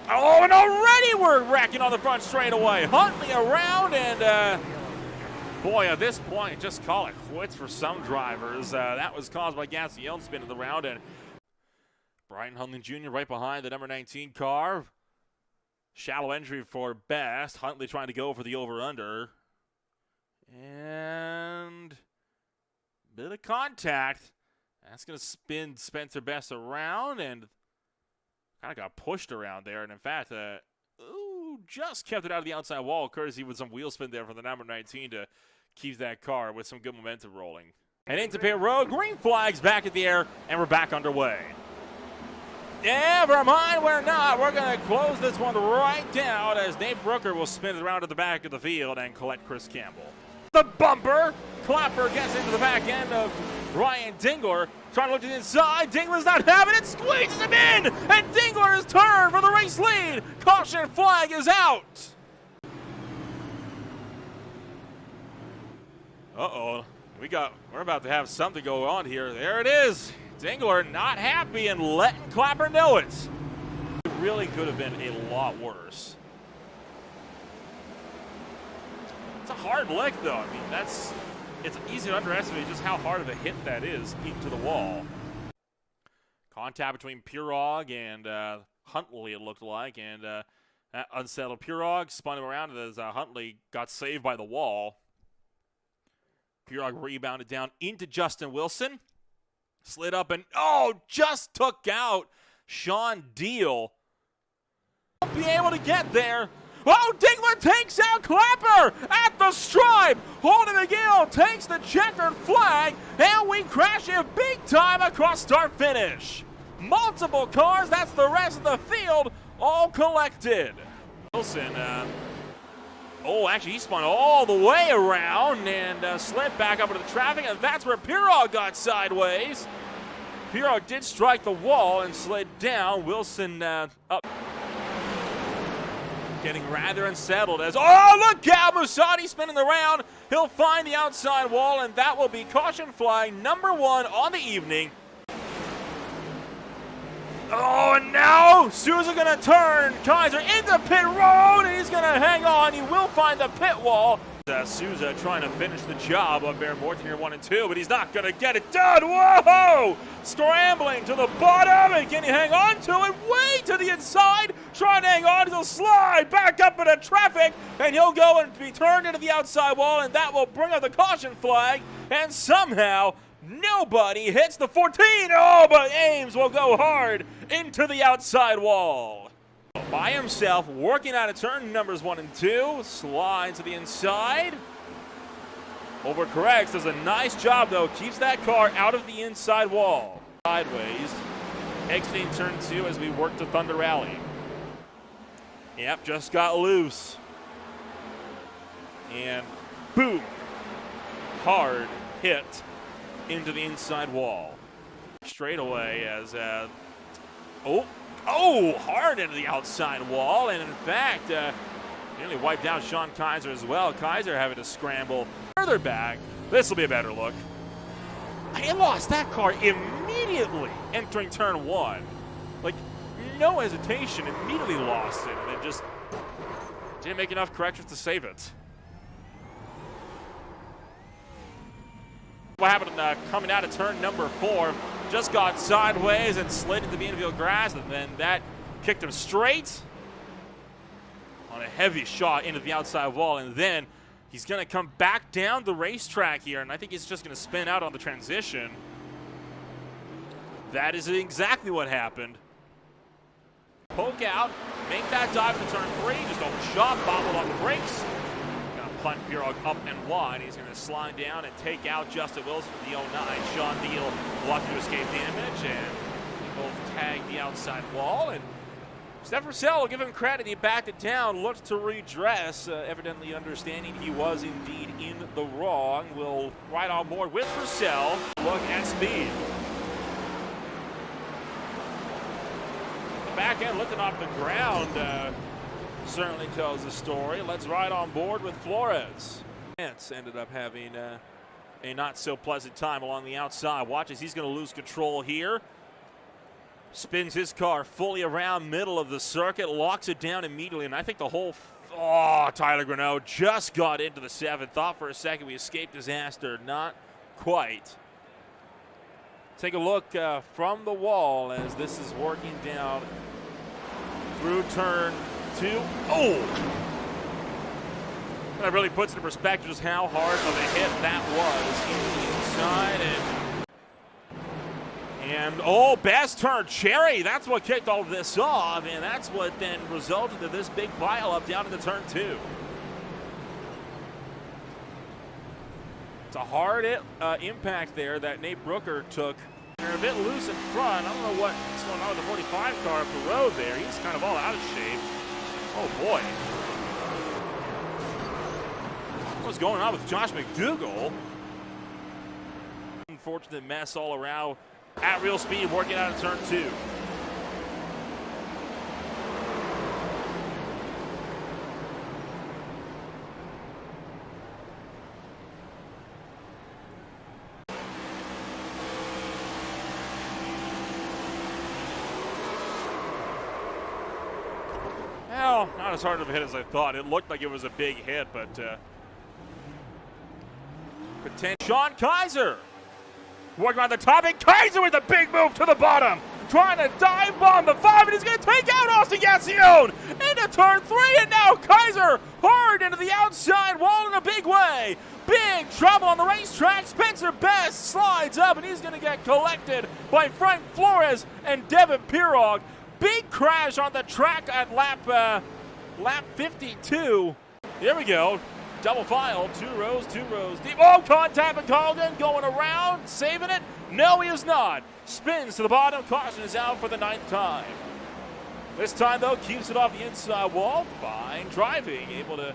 Oh, and already we're wrecking on the front straightaway. Huntley around, and boy, at this point, just call it quits for some drivers. That was caused by Gassion spinning the round, and Brian Huntley Jr. right behind the number 19 car. Shallow entry for Best. Huntley trying to go for the over-under. And a bit of contact. That's going to spin Spencer Best around, and kind of got pushed around there. And in fact, just kept it out of the outside wall, courtesy with some wheel spin there from the number 19 to keep that car with some good momentum rolling. And into pit road, green flags back at the air, and we're back underway. Never mind, we're not. We're going to close this one right down as Nate Brooker will spin it around to the back of the field and collect Chris Campbell. The bumper. Clapper gets into the back end of Ryan Dingler. Trying to look to the inside. Dingler's not having it. Squeezes him in. And Dingler is turned for the race lead. Caution flag is out. Uh-oh. We're about to have something go on here. There it is. Dingler not happy and letting Clapper know it. It really could have been a lot worse. It's a hard lick, though. I mean, it's easy to underestimate just how hard of a hit that is into the wall. Contact between Pirog and Huntley, it looked like, and unsettled Pirog spun him around as Huntley got saved by the wall. Pirog rebounded down into Justin Wilson. Slid up and, just took out Sean Deal. Won't be able to get there. Oh, Dingler takes out Clapper at the stripe. Holden McGill takes the checkered flag, and we crash it big time across start finish. multiple cars. That's the rest of the field all collected. Wilson, actually he spun all the way around and slid back up into the traffic, and that's where Pirog got sideways. Pirog did strike the wall and slid down. Wilson up. Getting rather unsettled as, look out, Musati spinning around. He'll find the outside wall, and that will be caution flag number 1 on the evening. And now Souza gonna turn Kaiser into pit road, and he's gonna hang on. He will find the pit wall. Souza trying to finish the job of Baron Morton here 1 and 2, but he's not gonna get it done. Whoa! Scrambling to the bottom, and can he hang on to it? Way to the inside, trying to hang on. He'll slide back up into traffic, and he'll go and be turned into the outside wall, and that will bring up the caution flag, and somehow nobody hits the 14. But Ames will go hard into the outside wall. By himself, working out of turn numbers 1 and 2, slides to the inside. Overcorrects, does a nice job though, keeps that car out of the inside wall. Sideways, exiting turn 2 as we work to Thunder Rally. Yep, just got loose. And boom, hard hit into the inside wall. Straight away as, hard into the outside wall, and in fact, nearly wiped out Sean Kaiser as well. Kaiser having to scramble further back. This will be a better look. He lost that car immediately entering turn 1. Like, no hesitation, immediately lost it, and then just didn't make enough corrections to save it. What happened coming out of turn number 4? Just got sideways and slid into the infield grass, and then that kicked him straight on a heavy shot into the outside wall, and then he's going to come back down the racetrack here, and I think he's just going to spin out on the transition. That is exactly what happened. Poke out, make that dive into turn 3, just overshot, bobbled on the brakes. Punt Pirog up and wide. He's going to slide down and take out Justin Wilson for the 09. Sean Deal lucky to escape damage, and they both tag the outside wall. And Steph Purcell will give him credit. He backed it down, looked to redress, evidently understanding he was indeed in the wrong. We'll ride on board with Purcell. Look at speed. The back end lifting off the ground. Certainly tells the story. Let's ride on board with Flores. Lance ended up having a not so pleasant time along the outside. Watch as he's going to lose control here. Spins his car fully around middle of the circuit, locks it down immediately, and I think the whole Tyler Greneau just got into the 7th. Thought for a second we escaped disaster. Not quite. Take a look from the wall as this is working down through turn 2. That really puts into perspective just how hard of a hit that was into the inside. And best turn, Cherry. That's what kicked all of this off, and that's what then resulted in this big pileup down into turn 2. It's a hard impact there that Nate Brooker took. They're a bit loose in front. I don't know what's going on with the 45 car up the road there. He's kind of all out of shape. Oh boy. What's going on with Josh McDougall? Unfortunate mess all around. At real speed, working out of turn 2. Well, not as hard of a hit as I thought. It looked like it was a big hit, but Sean Kaiser working on the top, and Kaiser with a big move to the bottom, trying to dive bomb the 5, and he's going to take out Austin Gassione into turn 3, and now Kaiser hard into the outside wall in a big way. Big trouble on the racetrack. Spencer Best slides up, and he's going to get collected by Frank Flores and Devin Pirog. Big crash on the track at lap 52. Here we go. Double file, two rows deep. Oh, contact with Colgan going around, saving it. No, he is not. Spins to the bottom. Caution is out for the 9th time. This time, though, keeps it off the inside wall. Fine driving, able to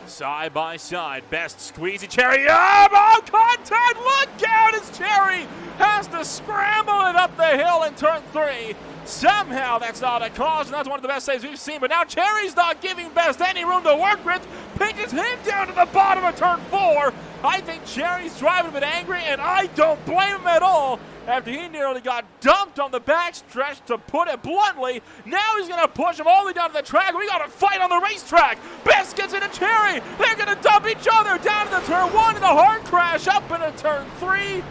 side by side. Best squeezy Cherry. Oh, contact! Look out as Cherry has to scramble it up the hill in turn 3. Somehow that's not a caution. That's one of the best saves we've seen. But now Cherry's not giving Best any room to work with. Pitches him down to the bottom of turn 4. I think Cherry's driving a bit angry, and I don't blame him at all. After he nearly got dumped on the backstretch, to put it bluntly, now he's going to push him all the way down to the track. We got a fight on the racetrack. Best gets into Cherry. They're going to dump each other down to the turn 1 and the hard crash up into turn 3.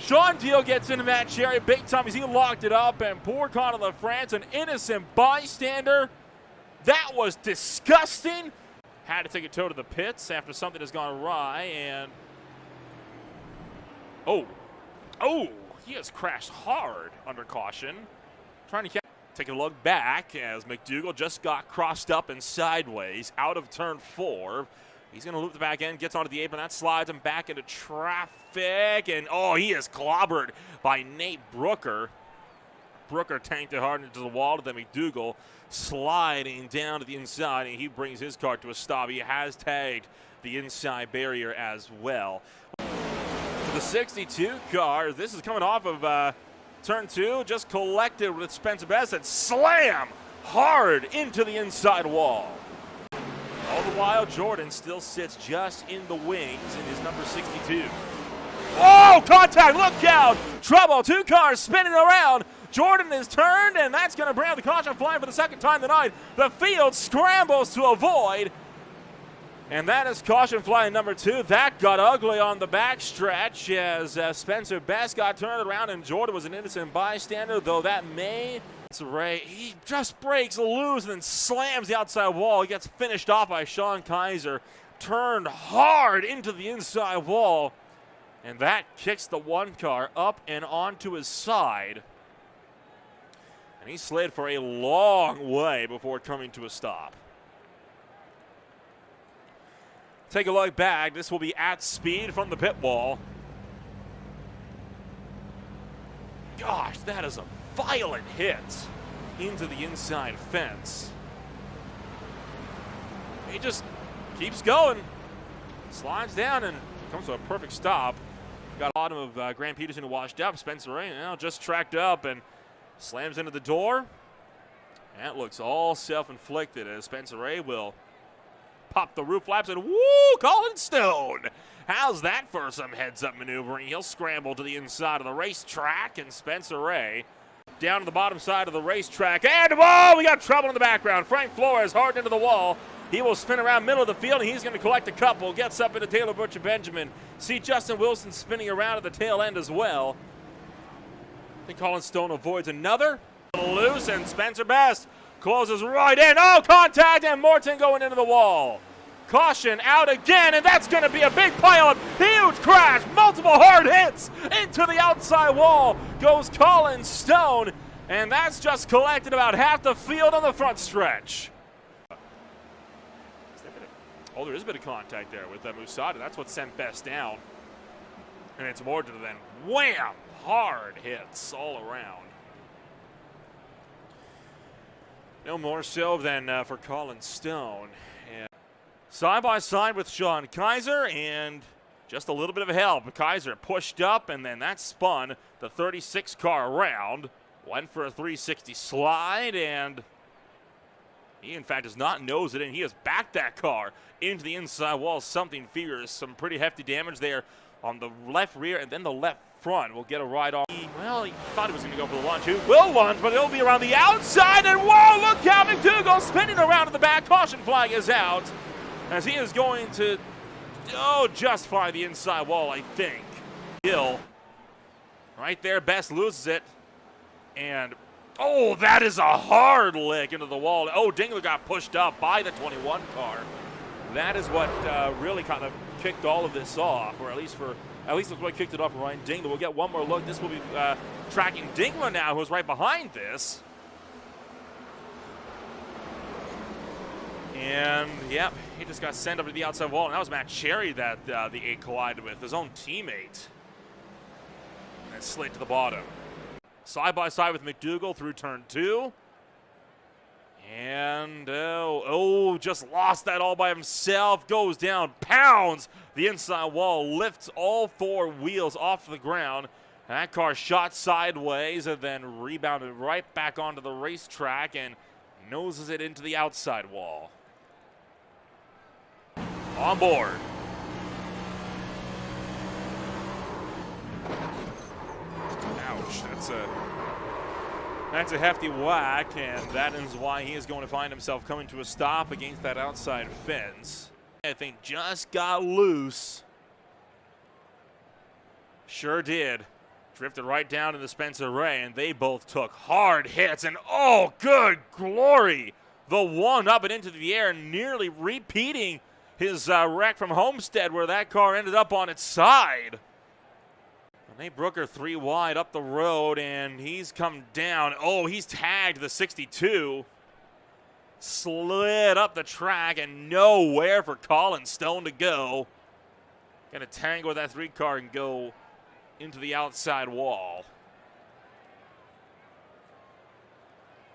Sean Deal gets into Matt Cherry big time as he locked it up, and poor Conor LaFrance, an innocent bystander. That was disgusting. Had to take a tow to the pits after something has gone awry, and oh, he has crashed hard under caution. Trying to take a look back as McDougall just got crossed up and sideways out of turn 4. He's going to loop the back end, gets onto the apron. That slides him back into traffic. And, oh, he is clobbered by Nate Brooker. Brooker tanked it hard into the wall to the McDougall, sliding down to the inside, and he brings his car to a stop. He has tagged the inside barrier as well. To the 62 car, this is coming off of turn 2, just collected with Spencer Best and slam hard into the inside wall. All the while, Jordan still sits just in the wings in his number 62. Oh, contact, look out! Trouble, 2 cars spinning around. Jordan is turned, and that's going to bring out the caution flag for the 2nd time tonight. The field scrambles to avoid, and that is caution flag number 2. That got ugly on the backstretch as Spencer Best got turned around, and Jordan was an innocent bystander, though that may... Ray, he just breaks loose and then slams the outside wall. He gets finished off by Sean Kaiser, turned hard into the inside wall, and that kicks the 1 car up and onto his side. And he slid for a long way before coming to a stop. Take a look back. This will be at speed from the pit wall. Gosh, that is a violent hit into the inside fence. He just keeps going, slides down, and comes to a perfect stop. Got a bottom of Grant Peterson who washed up. Spencer Ray now just tracked up and slams into the door. That looks all self-inflicted as Spencer Ray will pop the roof flaps, and woo, Colin Stone. How's that for some heads-up maneuvering? He'll scramble to the inside of the racetrack, and Spencer Ray down to the bottom side of the racetrack. And, whoa, we got trouble in the background. Frank Flores hard into the wall. He will spin around middle of the field, and he's going to collect a couple. Gets up into Taylor Butcher Benjamin. See Justin Wilson spinning around at the tail end as well. I think Colin Stone avoids another. Loose, and Spencer Best closes right in. Oh, contact, and Morton going into the wall. Caution out again, and that's going to be a big pileup. Huge crash, multiple hard hits into the outside wall. Goes Colin Stone, and that's just collected about half the field on the front stretch. Oh, there is a bit of contact there with Musada. That's what sent Best down. And it's Morton then wham, hard hits all around. No more so than for Colin Stone. And side by side with Sean Kaiser, and just a little bit of help. Kaiser pushed up, and then that spun the 36 car around. Went for a 360 slide, and he, in fact, does not nose it in. He has backed that car into the inside wall. Something fierce. Some pretty hefty damage there on the left rear, and then the left front will get a ride on. Well, he thought he was going to go for the lunge. He will lunge, but it'll be around the outside, and whoa, look out, McDougall spinning around in the back. Caution flag is out as he is going to, just fly the inside wall, I think. Hill, right there, Best loses it, and that is a hard lick into the wall. Oh, Dingler got pushed up by the 21 car. That is what really kind of kicked all of this off, or at least that's what kicked it off for Ryan Dingler. We'll get one more look. This will be tracking Dingler now, who's right behind this. And, yep, he just got sent up to the outside wall. And that was Matt Cherry that the 8 collided with, his own teammate. And slid to the bottom. Side by side with McDougall through turn 2. And, just lost that all by himself. Goes down, pounds the inside wall, lifts all 4 wheels off the ground. And that car shot sideways and then rebounded right back onto the racetrack and noses it into the outside wall. On board. Ouch, that's a hefty whack, and that is why he is going to find himself coming to a stop against that outside fence. I think just got loose. Sure did. Drifted right down into Spencer Ray, and they both took hard hits, and oh, good glory! The one up and into the air, nearly repeating his wreck from Homestead, where that car ended up on its side. Nate Brooker 3 wide up the road, and he's come down. Oh, he's tagged the 62. Slid up the track, and nowhere for Colin Stone to go. Gonna tangle with that 3 car and go into the outside wall.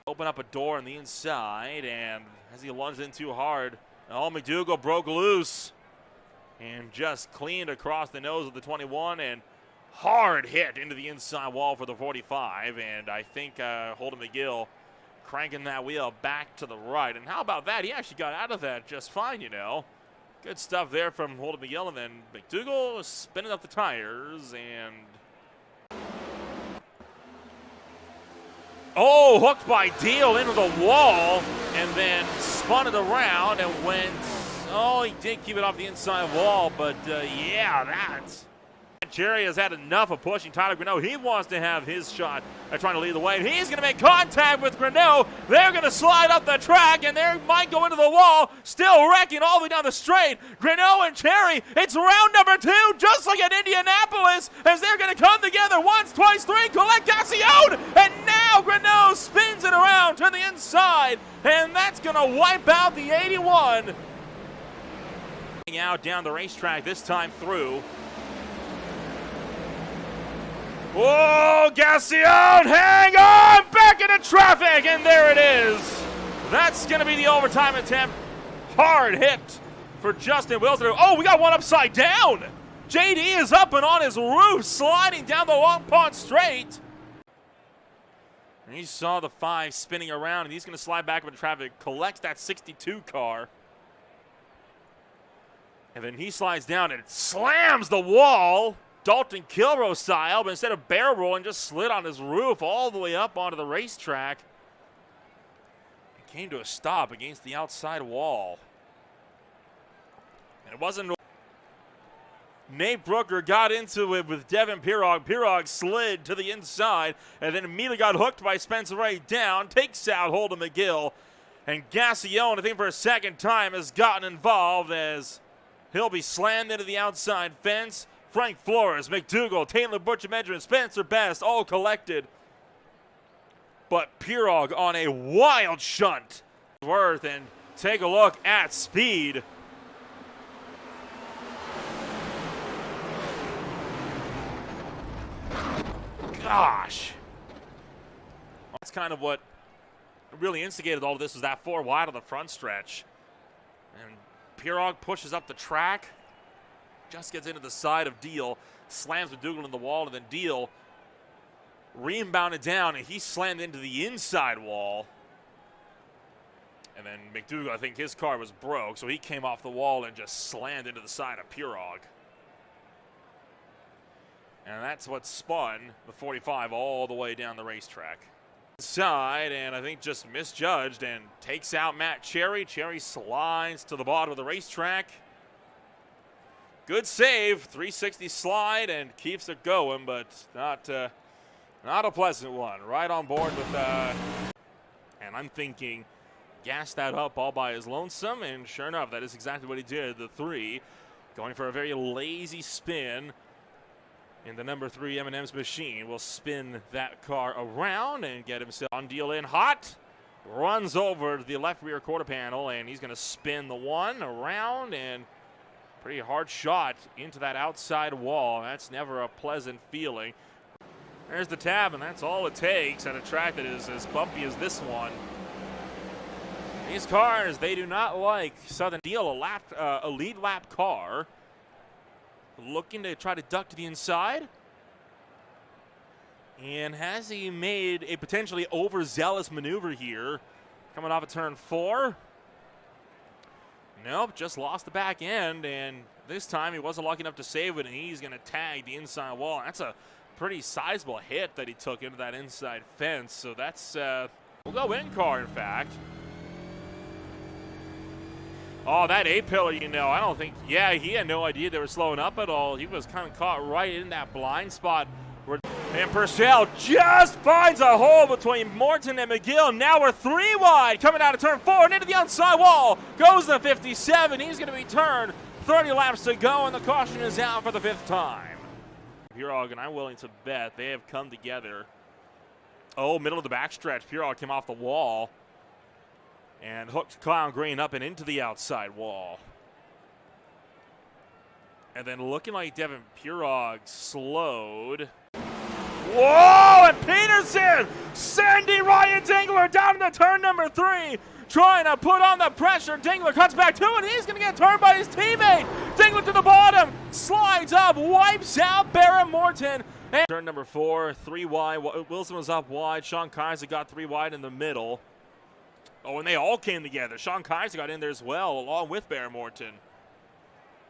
Open up a door on the inside, and as he lunged in too hard, McDougall broke loose and just cleaned across the nose of the 21 and hard hit into the inside wall for the 45, and I think Holden McGill cranking that wheel back to the right. And how about that? He actually got out of that just fine, you know. Good stuff there from Holden McGill, and then McDougall spinning up the tires, and hooked by Deal into the wall, and then spun it around and went, he did keep it off the inside wall, but yeah, that's Cherry has had enough of pushing Tyler Grinnell. He wants to have his shot at trying to lead the way. And he's going to make contact with Grinnell. They're going to slide up the track, and they might go into the wall, still wrecking all the way down the straight. Grinnell and Cherry, it's round number 2, just like at Indianapolis, as they're going to come together once, twice, 3, collect Gassione, and now Grinnell spins it around to the inside, and that's going to wipe out the 81. Out down the racetrack, this time through. Whoa, Gassione, hang on, back into traffic, and there it is. That's going to be the overtime attempt. Hard hit for Justin Wilson. Oh, we got one upside down. JD is up and on his roof, sliding down the Long Pond Straight. And you saw the 5 spinning around, and he's going to slide back into traffic, collects that 62 car. And then he slides down and slams the wall. Dalton Kilroe style, but instead of barrel rolling, just slid on his roof all the way up onto the racetrack. It came to a stop against the outside wall. And it wasn't. Nate Brooker got into it with Devin Pirog. Pirog slid to the inside and then immediately got hooked by Spencer Ray down, takes out Holden McGill. And Gassione, I think for a second time, has gotten involved as he'll be slammed into the outside fence. Frank Flores, McDougall, Taylor Butcher-Medger, Spencer Best all collected. But Pirog on a wild shunt. Worth, and take a look at speed. Gosh. That's kind of what really instigated all of this, was that 4 wide on the front stretch. And Pirog pushes up the track. Just gets into the side of Deal, slams McDougall in the wall, and then Deal rebounded down, and he slammed into the inside wall. And then McDougall, I think his car was broke, so he came off the wall and just slammed into the side of Pirog. And that's what spun the 45 all the way down the racetrack. Side, and I think just misjudged and takes out Matt Cherry. Cherry slides to the bottom of the racetrack. Good save, 360 slide, and keeps it going, but not a pleasant one. Right on board with, and I'm thinking, gas that up all by his lonesome, and sure enough, that is exactly what he did. The 3, going for a very lazy spin, and the number 3 M&M's machine will spin that car around and get himself on Deal in hot. runs over to the left rear quarter panel, and he's going to spin the one around, and pretty hard shot into that outside wall. That's never a pleasant feeling. There's the tab, and that's all it takes at a track that is as bumpy as this one. These cars, they do not like Southern Deal a lead lap car. Looking to try to duck to the inside. And has he made a potentially overzealous maneuver here? Coming off of turn 4. Nope, just lost the back end, and this time he wasn't lucky enough to save it, and he's going to tag the inside wall. That's a pretty sizable hit that he took into that inside fence, so that's, we'll go in car, in fact. Oh, that A-pillar, you know, I don't think, yeah, he had no idea they were slowing up at all. He was kind of caught right in that blind spot. And Purcell just finds a hole between Morton and McGill. Now we're 3 wide, coming out of turn 4 and into the outside wall. Goes the 57. He's going to be turned. 30 laps to go, and the caution is out for the 5th time. Purog, and I'm willing to bet they have come together. Oh, middle of the backstretch. Purog came off the wall and hooked Clown Green up and into the outside wall. And then looking like Devin Purog slowed. Whoa, and Peterson sending Ryan Dingler down to turn number 3, trying to put on the pressure. Dingler cuts back 2, and he's going to get turned by his teammate. Dingler to the bottom, slides up, wipes out Barrett Morton. And turn number 4, 3 wide. Wilson was up wide. Sean Kaiser got 3 wide in the middle. Oh, and they all came together. Sean Kaiser got in there as well, along with Barrett Morton.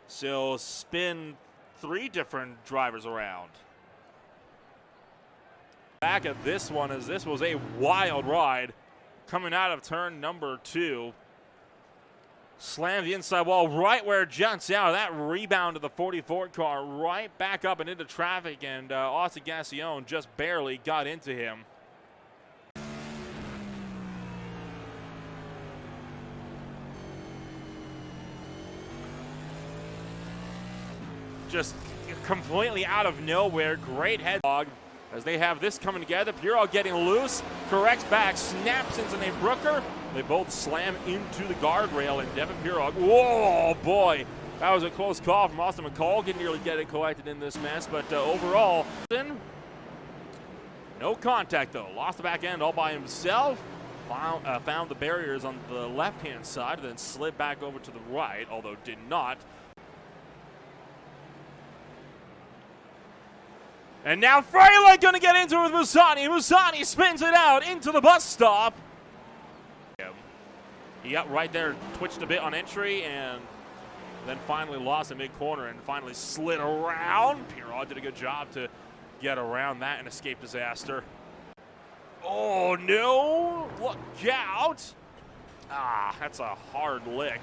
So spin 3 different drivers around. Back at this one, as this was a wild ride coming out of turn number 2. Slammed the inside wall right where it juts out. That rebound to the 44 car right back up and into traffic, and Austin Gassion just barely got into him. Just completely out of nowhere. Great head dog as they have this coming together. Purell getting loose, corrects back, snaps into Nate Brooker. They both slam into the guardrail, and Devin Purell, whoa, boy, that was a close call from Austin McCall. Can nearly get it collected in this mess, but overall, no contact though. Lost the back end all by himself. Found the barriers on the left-hand side, then slid back over to the right, although did not. And now Freyland going to get into it with Musani. Musani spins it out into the bus stop. He got right there, twitched a bit on entry, and then finally lost in mid-corner and finally slid around. Pierrot did a good job to get around that and escape disaster. Oh, no. Look out. Ah, that's a hard lick.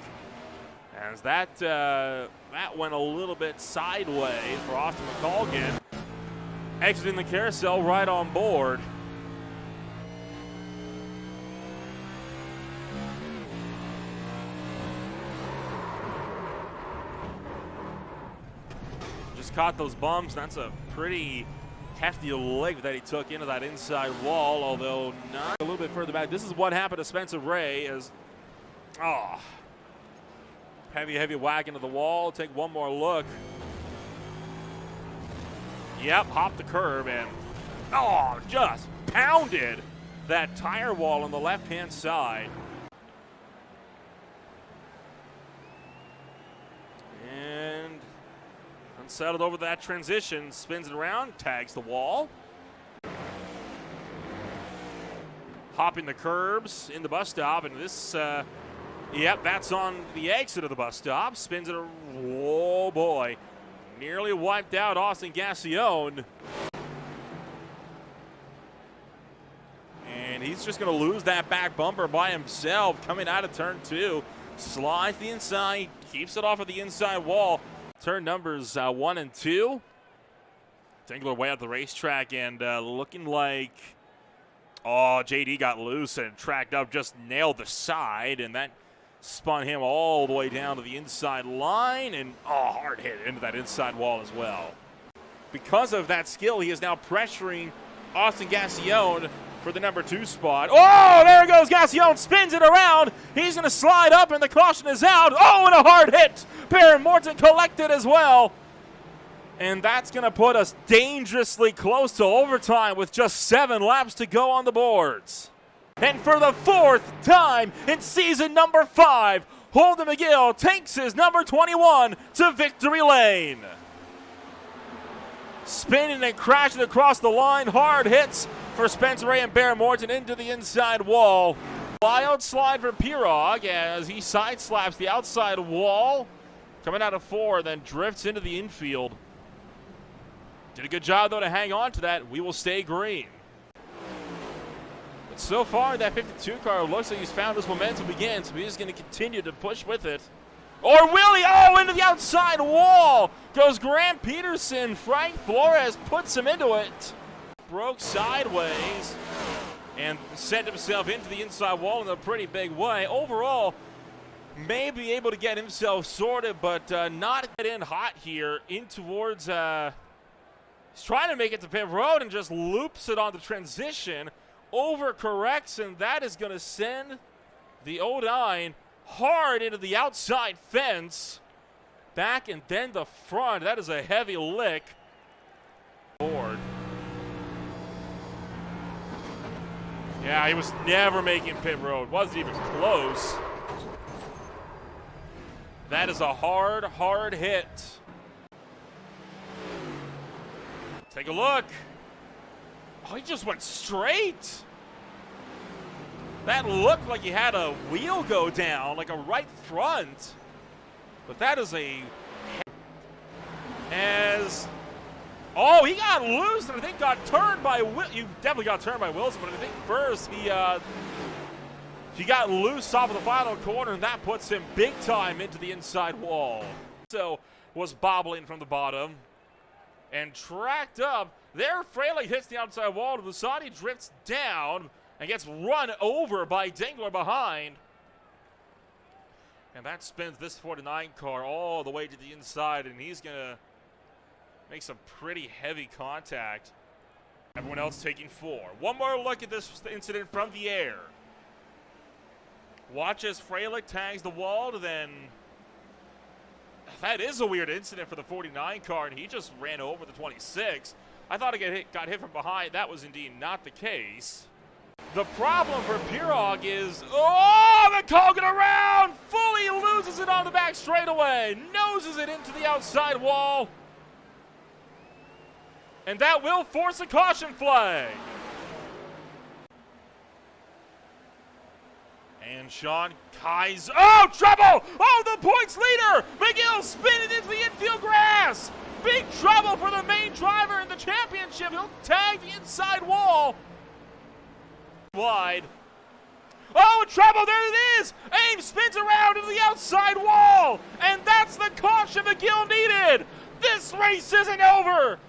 As that went a little bit sideways for Austin McColgan. Exiting the carousel right on board. Just caught those bumps. That's a pretty hefty leg that he took into that inside wall, although not a little bit further back. This is what happened to Spencer Ray as, heavy whack into the wall. Take one more look. Yep, hopped the curb and, just pounded that tire wall on the left-hand side. And unsettled over that transition, spins it around, tags the wall. Hopping the curbs in the bus stop, and this, that's on the exit of the bus stop. Spins it, whoa boy. Nearly wiped out Austin Gassion. And he's just going to lose that back bumper by himself coming out of turn 2. Slides the inside, keeps it off of the inside wall. Turn numbers 1 and 2. Dingler way out the racetrack and looking like, JD got loose and tracked up, just nailed the side, and that spun him all the way down to the inside line, and hard hit into that inside wall as well. Because of that skill, he is now pressuring Austin Gassion for the number 2 spot. Oh, there goes Gassion, spins it around. He's going to slide up, and the caution is out. Oh, and a hard hit. Baron Morton collected as well. And that's going to put us dangerously close to overtime with just 7 laps to go on the boards. And for the 4th time in season number 5, Holden McGill takes his number 21 to victory lane. Spinning and crashing across the line, hard hits for Spencer Ray and Baron Morton into the inside wall. Wild slide for Pirog as he side slaps the outside wall. Coming out of 4, then drifts into the infield. Did a good job, though, to hang on to that. We will stay green. But so far, that 52 car looks like he's found his momentum again, so he's going to continue to push with it. Or will he? Oh, into the outside wall goes Grant Peterson. Frank Flores puts him into it. Broke sideways and sent himself into the inside wall in a pretty big way. Overall, may be able to get himself sorted, but not get in hot here in towards... he's trying to make it to pit road and just loops it on the transition. Overcorrects, and that is going to send the 09 hard into the outside fence. Back and then the front. That is a heavy lick. Board. Yeah, he was never making pit road. Wasn't even close. That is a hard, hard hit. Take a look. Oh, he just went straight. That looked like he had a wheel go down, like a right front. But that is a... As... Oh, he got loose and I think got turned by... You definitely got turned by Wilson, but I think first he got loose off of the final corner, and that puts him big time into the inside wall. So was bobbling from the bottom and tracked up. There, Fraley hits the outside wall. Lusati drifts down and gets run over by Dingler behind. And that spins this 49 car all the way to the inside, and he's going to make some pretty heavy contact. Everyone else taking 4. One more look at this incident from the air. Watch as Fralick tags the wall, then... That is a weird incident for the 49 car, and he just ran over the 26. I thought it got hit from behind. That was indeed not the case. The problem for Pirog is, oh, the Kogan around, fully loses it on the back straightaway, noses it into the outside wall, and that will force a caution flag. And Sean Kai's, oh, trouble! Oh, the points leader! McGill spinning into the infield grass! Big trouble for the main driver in the championship. He'll tag the inside wall. Wide. Oh, trouble, there it is! Ames spins around into the outside wall! And that's the caution McGill needed! This race isn't over!